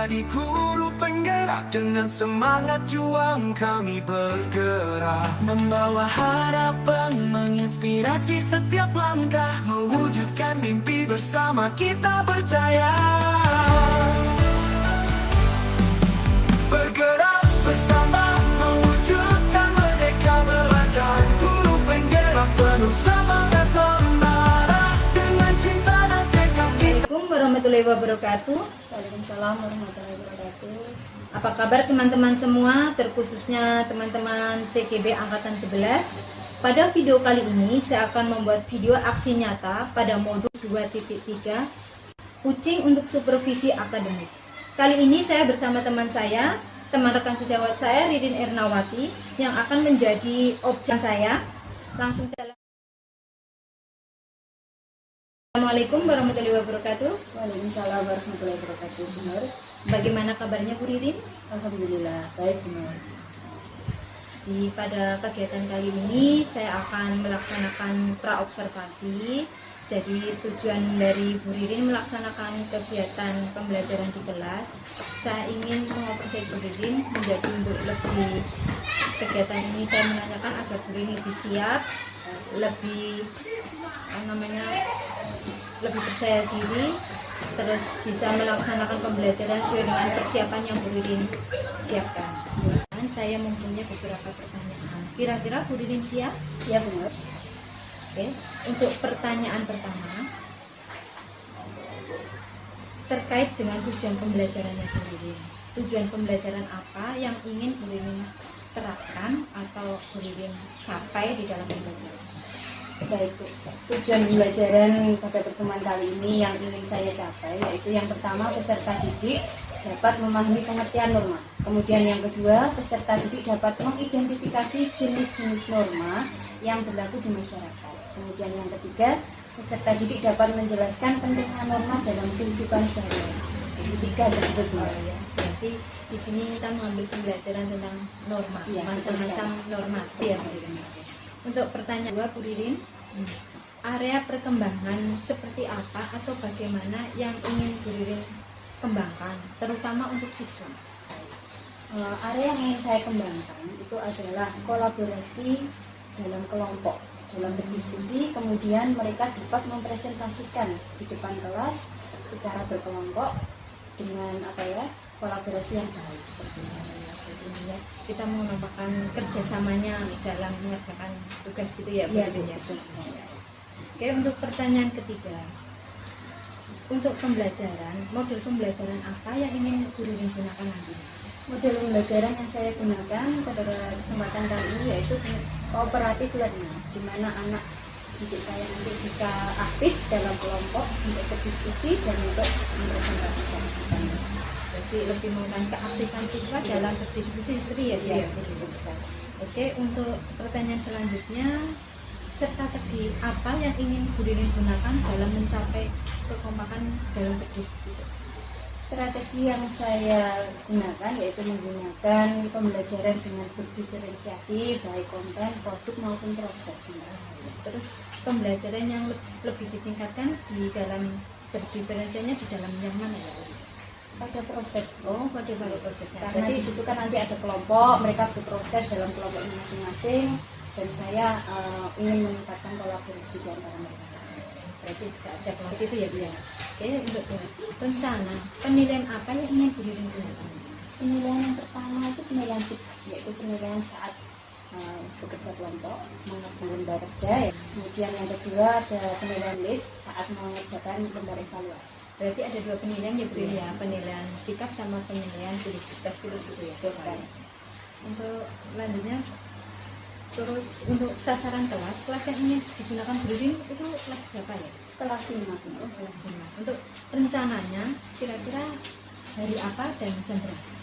menjadi guru penggerak. Dengan semangat juang kami bergerak, membawa harapan, menginspirasi setiap langkah, mewujudkan mimpi bersama kita percaya. Bergerak bersama, mewujudkan merdeka belajar. Guru penggerak penuh semangat membara, dengan cinta dan tekad kita. Assalamualaikum warahmatullahi wabarakatuh. Waalaikumsalam warahmatullahi wabarakatuh. Apa kabar teman-teman semua, terkhususnya teman-teman CGB Angkatan 11. Pada video kali ini saya akan membuat video aksi nyata pada modul 2.3 Kucing untuk Supervisi Akademik. Kali ini saya bersama teman saya, teman rekan sejawat saya Ririn Ernawati, yang akan menjadi objek saya. Langsung jalan. Assalamualaikum warahmatullahi wabarakatuh. Waalaikumsalam warahmatullahi wabarakatuh. Benar. Bagaimana kabarnya Bu Ririn? Alhamdulillah baik benar. Pada kegiatan kali ini saya akan melaksanakan praobservasi. Jadi tujuan dari Bu Ririn melaksanakan kegiatan pembelajaran di kelas, saya ingin mengoperasi Bu Ririn menjadi untuk lebih kegiatan ini saya menanyakan agar Bu Ririn lebih siap, lebih lebih percaya diri, terus bisa melaksanakan pembelajaran sesuai dengan persiapan yang Bu Ririn siapkan. Dan saya mempunyai beberapa pertanyaan. Kira-kira Bu Ririn siap? Siap benar. Oke, untuk pertanyaan pertama terkait dengan tujuan pembelajarannya Bu Ririn. Tujuan pembelajaran apa yang ingin Bu Ririn terapkan atau Bu Ririn capai di dalam pembelajaran? Baik, tujuan pembelajaran pada pertemuan kali ini yang ingin saya capai yaitu yang pertama, peserta didik dapat memahami pengertian norma. Kemudian yang kedua, peserta didik dapat mengidentifikasi jenis-jenis norma yang berlaku di masyarakat. Kemudian yang ketiga, peserta didik dapat menjelaskan pentingnya norma dalam kehidupan sehari-hari. Jadi tiga tersebut ya. Berarti di sini kita mengambil pembelajaran tentang norma, Ya, macam-macam norma seperti apa? Untuk pertanyaan dua, Bu Ririn, area perkembangan seperti apa atau bagaimana yang ingin Bu Ririn kembangkan, terutama untuk siswa? Area yang ingin saya kembangkan itu adalah kolaborasi dalam kelompok, dalam berdiskusi, kemudian mereka dapat mempresentasikan di depan kelas secara berkelompok dengan kolaborasi yang baik. Kita menambahkan kerjasamanya dalam mengerjakan tugas gitu ya, Bu Ririn ya. Oke, untuk pertanyaan ketiga, untuk pembelajaran, model pembelajaran apa yang ingin Bu Ririn gunakan nanti? Model pembelajaran yang saya gunakan pada kesempatan kali ini yaitu cooperative learning, di mana anak didik saya nanti bisa aktif dalam kelompok untuk berdiskusi dan untuk mempresentasikan. Jadi lebih menggunakan keaktifan siswa dalam berdiskusi seperti ya, Iya, Oke, untuk pertanyaan selanjutnya, strategi apa yang ingin Bu Ririn gunakan dalam mencapai kekompakan dalam berdiskusi? Strategi yang saya gunakan yaitu menggunakan pembelajaran dengan berdiferensiasi baik konten, produk maupun proses. Terus pembelajaran yang lebih ditingkatkan di dalam berdiferensiasinya di dalam yang mana ya? Pada proses. Pada prosesnya. Karena di situ kan nanti ada kelompok, mereka berproses dalam kelompoknya masing-masing, dan saya ingin meningkatkan kolaborasi di antara mereka. Berarti juga ada kelompok itu ya, Bu ya. Oke, untuk rencana penilaian apa yang ingin Bu Ririn gunakan? Penilaian yang pertama itu penilaian sikap, yaitu penilaian saat bekerja kelompok, mengerjakan lembar kerja. Kemudian yang kedua ada penilaian list saat mengerjakan lembar evaluasi. Berarti ada dua penilaian ya, Bu Ririn ya, penilaian sikap sama penilaian tulis gitu ya. Untuk lanjutnya, terus untuk sasaran kelas yang ingin digunakan Bu Ririn itu kelas berapa ya? Kelas 5. Kelas 5. Untuk rencananya kira-kira hari apa dan jam berapa?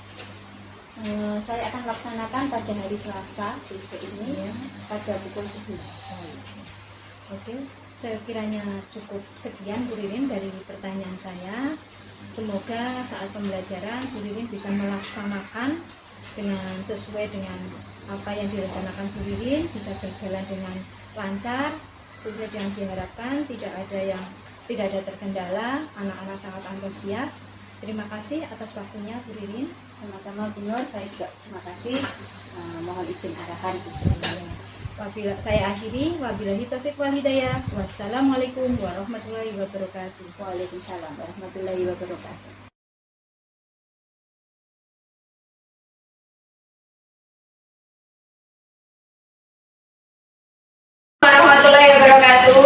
Saya akan laksanakan pada hari Selasa besok ini ya, pada pukul 11. Oke, sekiranya cukup sekian Bu Ririn dari pertanyaan saya. Semoga saat pembelajaran Bu Ririn bisa melaksanakan dengan sesuai dengan apa yang direncanakan Bu Ririn, bisa berjalan dengan lancar sesuai yang diharapkan, tidak ada terkendala, anak-anak sangat antusias. Terima kasih atas waktunya Bu Ririn. Sama-sama Bu Nur, saya juga terima kasih. Mohon izin arahan. Wabila saya akhiri, wabillahi taufiq wal hidayah. Wassalamualaikum warahmatullahi wabarakatuh. Waalaikumsalam warahmatullahi wabarakatuh. Warahmatullahi wabarakatuh.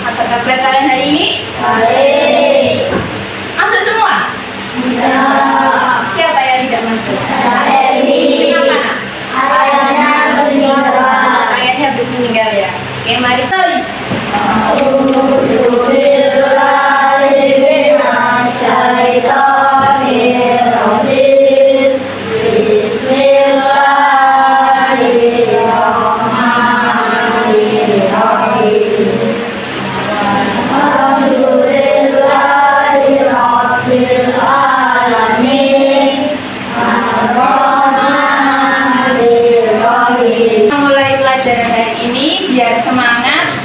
Apa kabar kalian hari ini? Masuk semua? Siapa yang tidak masuk? Kenapa nak? Ayahnya habis meninggal ya. Oke, mari. Mulai pelajaran hari ini biar semangat.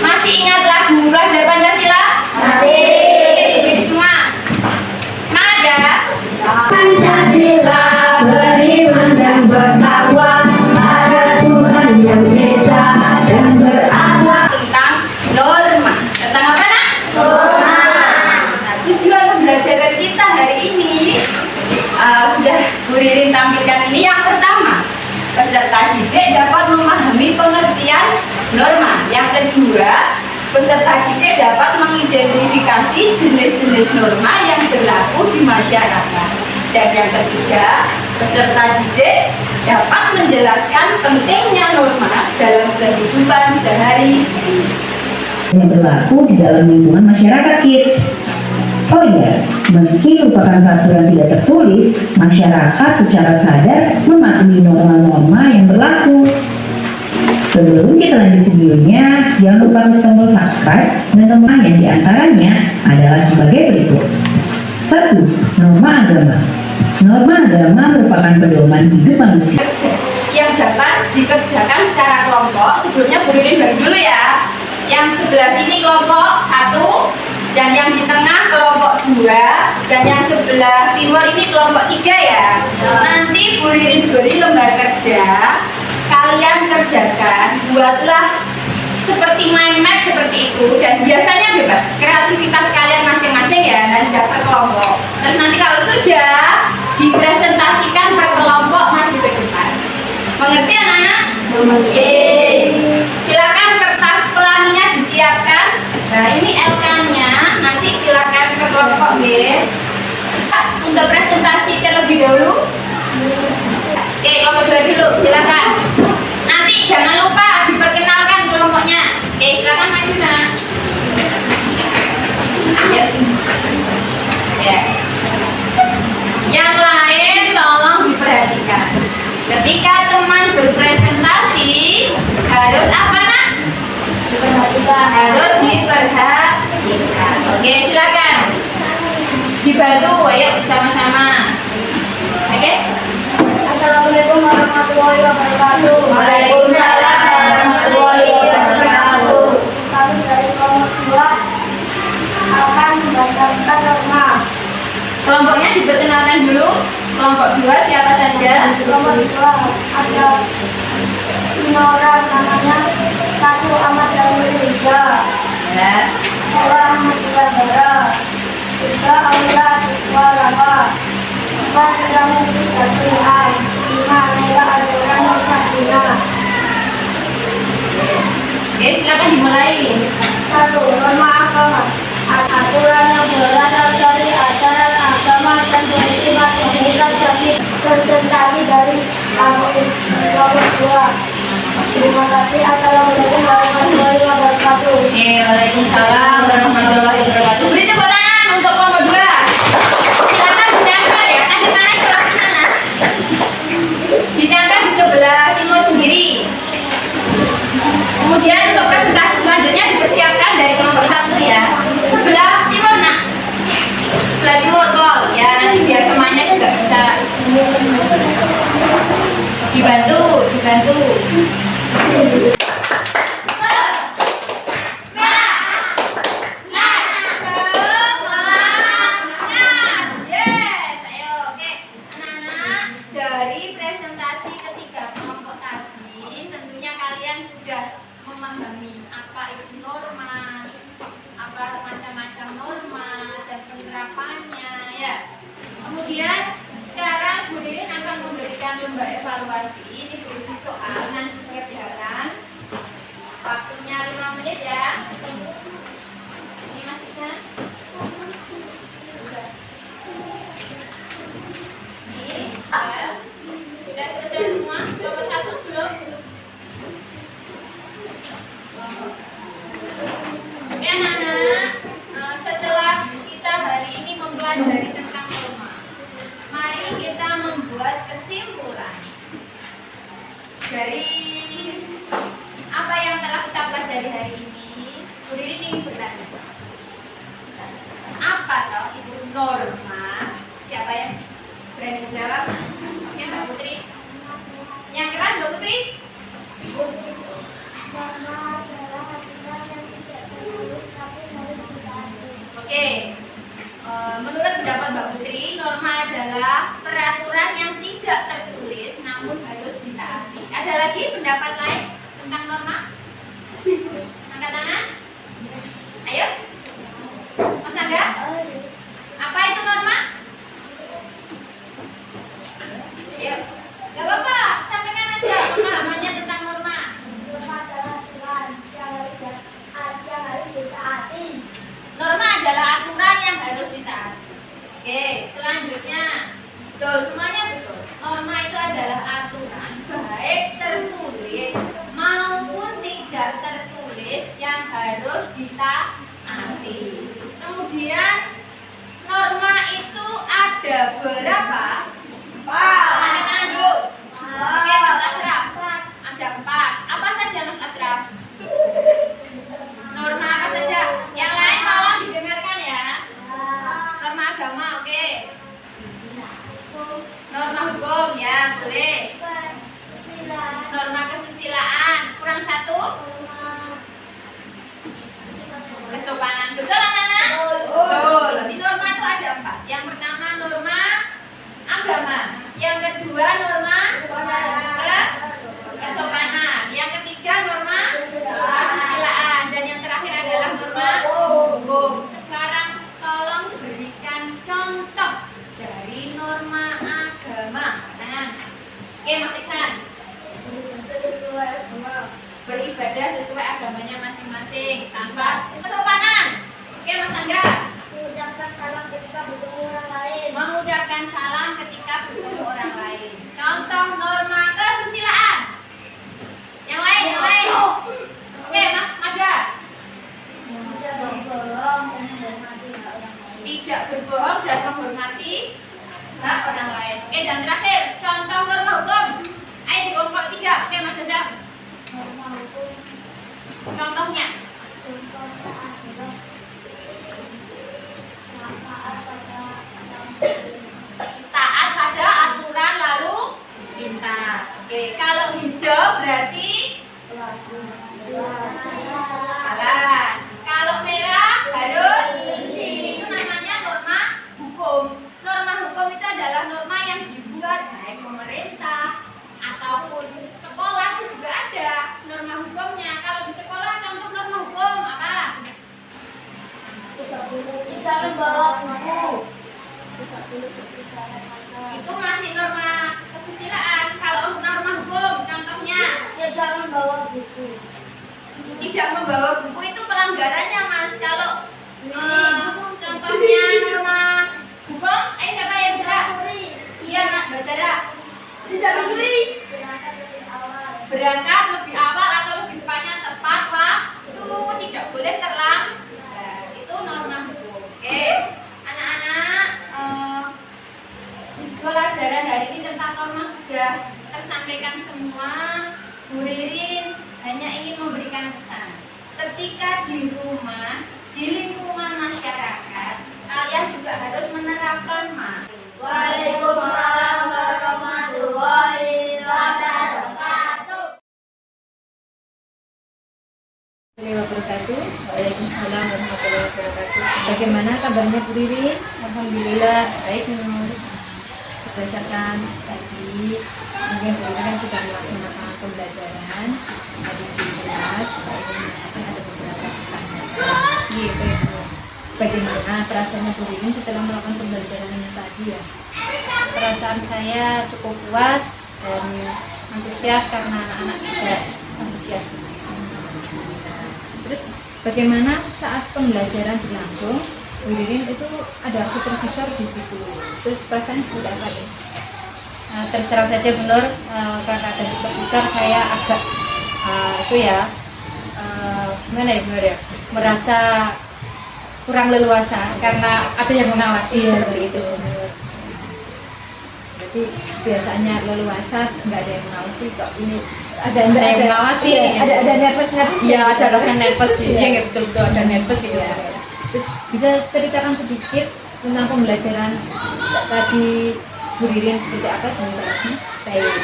Masih ingat lagu Pelajar Pancasila? Masih. Jadi semua semangat ya. Pancasila beriman dan bertakwa pada Tuhan yang Esa dan berakhlak. Tentang norma. Tentang apa nak? Norma. Nah, tujuan pembelajaran kita hari ini sudah Bu Ririn tampilkan ini. Yang pertama, peserta didik dapat memahami pengertian norma. Yang kedua, peserta didik dapat mengidentifikasi jenis-jenis norma yang berlaku di masyarakat. Dan yang ketiga, peserta didik dapat menjelaskan pentingnya norma dalam kehidupan sehari-hari. Yang berlaku di dalam lingkungan masyarakat kids. Oh iya, meski merupakan peraturan tidak tertulis, masyarakat secara sadar mematuhi norma-norma yang berlaku. Sebelum kita lanjut videonya, jangan lupa klik tombol subscribe dan tombol yang diantaranya adalah sebagai berikut. 1. Norma agama. Norma agama merupakan pedoman hidup manusia Yang dapat dikerjakan secara kelompok. Sebelumnya Bu Ririn bagi dulu ya. Yang sebelah sini kelompok 1, dan yang di tengah kelompok 2, dan yang sebelah timur ini kelompok 3 ya. Nanti Bu Ririn beri lembar kerja, kalian kerjakan, buatlah seperti mind map seperti itu, dan biasanya bebas kreativitas kalian masing-masing ya, dan dapat kelompok. Terus nanti kalau sudah dipresentasikan per kelompok maju ke depan. Mengerti anak-anak? Mengerti. Silakan kertas pelanginya disiapkan. Nah ini LK-nya, nanti silakan ke kelompok B. Untuk presentasi terlebih dahulu. Oke, kelompok 2 dulu, silakan. Nanti jangan lupa diperkenalkan kelompoknya. Oke, silakan maju nak. Ya. Ya. Yang lain tolong diperhatikan. Ketika teman berpresentasi harus apa nak? Harus diperhatikan. Oke, silakan. Dibantu, ayo sama-sama. Oke? Assalamualaikum warahmatullahi wabarakatuh. Waalaikumsalam warahmatullahi wabarakatuh. Kami dari kelompok 2 akan membacakan norma. Kelompoknya diperkenalkan dulu. Kelompok 2 siapa saja? Kelompok 2 ada 5 orang, namanya 1 Ahmad Dawud Riza, Ya. 2 Ahmad Barbara, 3 Aula Siswa Lama, 4 Ibrahim Jatuhan, 5 Nela Azuran Sakina. Oke, silakan dimulai. 1. Norma agama. Aturan yang berasal dari ajaran agama dan bersifat mengikat bagi presentasi dari kelompok 2. Terima kasih. Assalamualaikum warahmatullahi wabarakatuh. Oke, waalaikumsalam warahmatullahi wabarakatuh. Beri tepuk tangan untuk kelompok 2. Silakan dicatat ya. Nah, di mana kelompok mana? Dicatat di sebelah timur sendiri. Kemudian untuk presentasi selanjutnya dipersiapkan dari kelompok 1 ya. Sebelah timur nak. Kemudian sekarang Bu Ririn akan memberikan lembar evaluasi. Ini berisi soal, nanti kerjakan. Waktunya 5 menit ya. Ini Mas Iksan. Ini sudah selesai semua. Nomor 1 belum? Oke anak-anak, setelah kita hari ini mempelajari tentang norma, mari kita membuat kesimpulan dari apa yang telah kita pelajari hari ini. Bu Ririn ingin bertanya, apa toh itu norma? Siapa yang berani menjawab? Oke Mbak Putri. Yang keras Mbak Putri. Norma adalah aturan yang tidak tertulis tapi harus ditaati. Oke, menurut pendapat Mbak Putri, norma adalah peraturan yang tidak tertulis namun harus ditaati. Ada lagi pendapat lain tentang norma? Angkat tangan. Ayo, Mas Angga. Apa itu norma? Ayo, gak apa-apa, sampaikan aja pemahamannya tentang norma. Norma adalah aturan yang harus ditaati. Norma adalah aturan yang harus ditaati. Oke, selanjutnya, betul, semuanya betul. Norma itu adalah aturan baik tertulis maupun tidak tertulis yang harus ditaati. Kemudian norma itu ada berapa? Angkat tangan dulu. Oke, Mas Asraf. Ada 4. Apa saja Mas Asraf? Norma apa saja? Yang lain tolong didengarkan ya. Norma agama, oke. Norma hukum, ya boleh. Norma kesusilaan, kurang 1. Kesopanan, betul anak-anak? Betul. Jadi norma itu ada 4. Yang pertama norma agama, yang kedua norma kesopanan, yang ketiga norma kesusilaan, dan yang terakhir adalah norma hukum. Sekarang tolong berikan contoh dari norma agama. Tangan. Oke Mas Iksan. Beribadah sesuai agamanya masing-masing tanpa kesopanan. Oke Mas Angga. Mengucapkan salam ketika bertemu orang lain. Mengucapkan salam ketika bertemu orang lain. Contoh norma kesusilaan. Yang lain, yang lain. Oke, Mas Maja. Tidak berbohong dan menghormati hak orang lain. Tidak berbohong dan menghormati hak orang lain. Oke, dan terakhir, contoh norma hukum. Ayo di kelompok 3. Oke, Mas Zaza. Norma hukum Contohnya. contohnya adalah Taat pada aturan lalu lintas. Oke, kalau hijau berarti jalan. Kalau merah harus berhenti. Itu namanya norma hukum. Norma hukum itu adalah norma yang dibuat baik pemerintah ataupun sekolah, itu juga ada norma hukumnya. Kalau di sekolah contoh norma hukum apa? tidak membawa buku. Tidak boleh berbicara kasar. Itu masih norma kesusilaan. Kalau norma hukum contohnya Tidak membawa buku. tidak membawa buku, itu pelanggarannya Mas. Kalau contohnya norma hukum, ayo siapa yang bisa? Iya Nak Basara. Tidak mencuri. Berangkat lebih awal. Berangkat lebih awal atau lebih tepatnya tepat waktu, tidak boleh terlambat. Itu norma hukum. Oke, anak-anak, pelajaran hari ini tentang norma sudah tersampaikan semua. Bu Ririn hanya ingin memberikan pesan. Ketika di rumah, di lingkungan masyarakat, kalian juga harus menerapkan Waalaikumsalam warahmatullahi wabarakatuh. Wabarakatuh. Waalaikumsalam warahmatullahi wabarakatuh. Bagaimana kabarnya Bu Ririn? Alhamdulillah baik. Berdasarkan tadi mungkin Bu Ririn sudah melaksanakan pembelajaran tadi di kelas. Saya ingin mengatakan ada beberapa pertanyaan. Bagaimana perasaannya Bu Ririn setelah melakukan pembelajaran Iya. Perasaan saya cukup puas dan antusias karena anak-anak juga antusias. Terus bagaimana saat pembelajaran berlangsung? Bu Ririn itu ada supervisor di situ. Terus perasaan seperti apa ya? Terus terang saja benar, karena ada supervisor saya agak gimana ya benar ya, merasa kurang leluasa karena ada yang mengawasi seperti itu. Berarti biasanya leluasa nggak ada yang mengawasi, kok ini ada yang mengawasi, ada nervous Iya, ada rasa nervous dia, betul-betul ada nervous gitu. Terus bisa ceritakan sedikit tentang pembelajaran tadi Bu Ririn seperti apa pembelajarannya? Baik,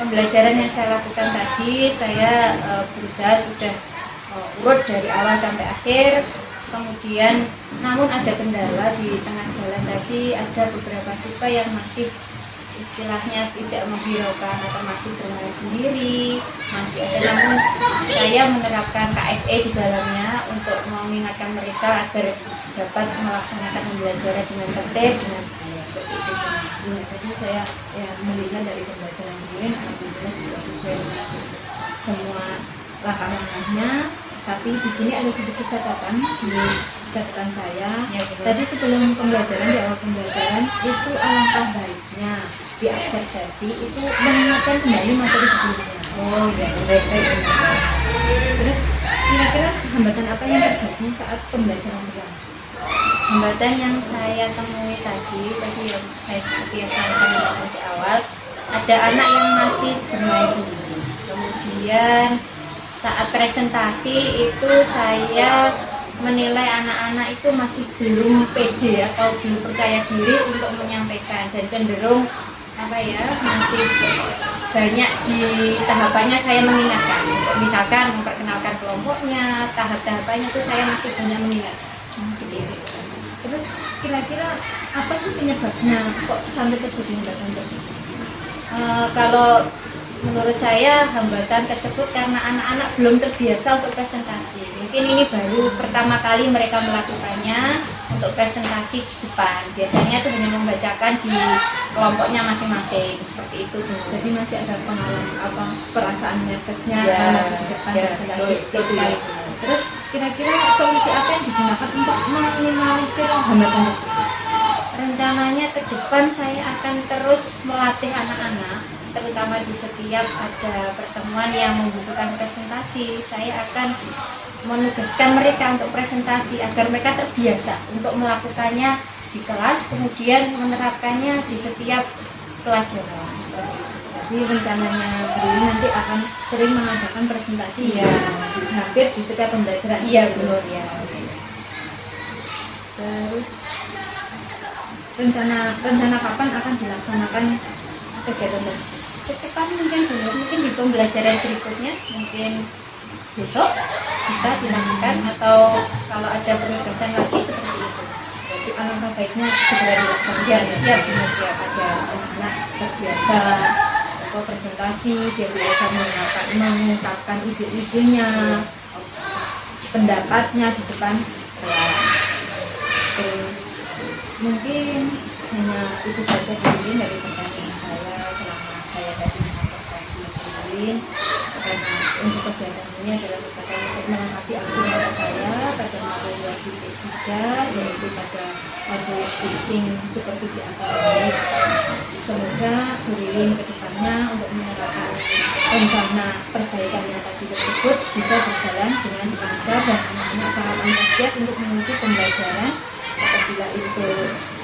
pembelajaran yang saya lakukan tadi saya berusaha sudah urut dari awal sampai akhir. Kemudian namun ada kendala di tengah jalan tadi, ada beberapa siswa yang masih istilahnya tidak menghiraukan atau masih bermain sendiri, masih ada, namun saya menerapkan KSE di dalamnya untuk mengingatkan mereka agar dapat melaksanakan pembelajaran dengan tertib, dengan seperti itu. Ya, tadi saya melihat dari pembelajaran Ririn alhamdulillah sudah sesuai dengan semua langkah-langkahnya. Tapi di sini ada sedikit catatan di catatan saya. Ya, tadi sebelum pembelajaran, di awal pembelajaran itu alangkah baiknya diobservasi itu mengingatkan kembali materi sebelumnya. Oh ya, baik. Terus kira-kira hambatan apa yang terjadi saat pembelajaran berlangsung? Hambatan yang saya temui tadi yang saya seperti yang saya sampaikan di awal, ada anak yang masih bermain sendiri. Kemudian saat presentasi itu saya menilai anak-anak itu masih belum pede atau belum percaya diri untuk menyampaikan, dan cenderung masih banyak di tahapannya saya mengingatkan. Misalkan memperkenalkan kelompoknya, tahap-tahapannya itu saya masih banyak mengingatkan. Terus kira-kira apa sih penyebabnya kok sampai terjadi hambatan tersebut? Kalau menurut saya hambatan tersebut karena anak-anak belum terbiasa untuk presentasi. Mungkin ini baru pertama kali mereka melakukannya untuk presentasi di depan. Biasanya itu hanya membacakan di kelompoknya masing-masing seperti itu. Jadi masih ada pengalaman perasaan nervousnya di depan presentasi. Terus kira-kira solusi apa yang digunakan untuk meminimalisir hambatan tersebut? Rencananya ke depan saya akan terus melatih anak-anak, terutama di setiap ada pertemuan yang membutuhkan presentasi. Saya akan menugaskan mereka untuk presentasi agar mereka terbiasa untuk melakukannya di kelas, kemudian menerapkannya di setiap pelajaran. Jadi rencananya Bri nanti akan sering mengadakan presentasi hampir di setiap pembelajaran. Iya, benar ya. Terus rencana kapan akan dilaksanakan kegiatan tersebut? Secepat mungkin di pembelajaran berikutnya, mungkin besok bisa dilakukan, atau kalau ada penugasan lagi seperti itu. Jadi alangkah baiknya segera dilaksanakan. Ya, siap. Ada anak terbiasa presentasi, dia biasa mengungkapkan ide-idenya, pendapatnya di depan kelas. Terus mungkin hanya itu saja Ririn dari pertanyaan saya selama saya tadi mengonsultasi Ririn, karena untuk kegiatan ini adalah merupakan untuk melengkapi aksi nyata saya pada modul 2.3, yaitu pada modul coaching supervisi akademik. Semoga Ririn kedepannya untuk menerapkan rencana perbaikannya tadi tersebut bisa berjalan dengan lancar dan anak-anak sangat antusias untuk mengikuti pembelajaran. Apabila itu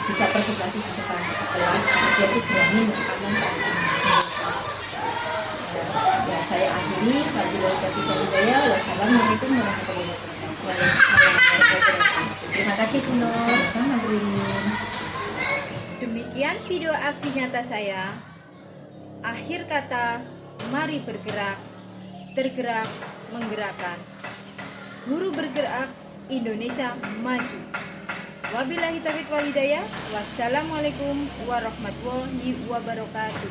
bisa presentasi di depan kelas, karena dia itu berani mengungkapkan perasaannya. Ya, saya akhiri. Wassalamualaikum warahmatullahi wabarakatuh. Terima kasih Bu Nur. Sama Bu Ririn. Demikian video aksi nyata saya. Akhir kata, mari bergerak, tergerak, menggerakkan. Guru bergerak, Indonesia maju. Wabillahi taufiq wal hidayah. Wassalamualaikum warahmatullahi wabarakatuh.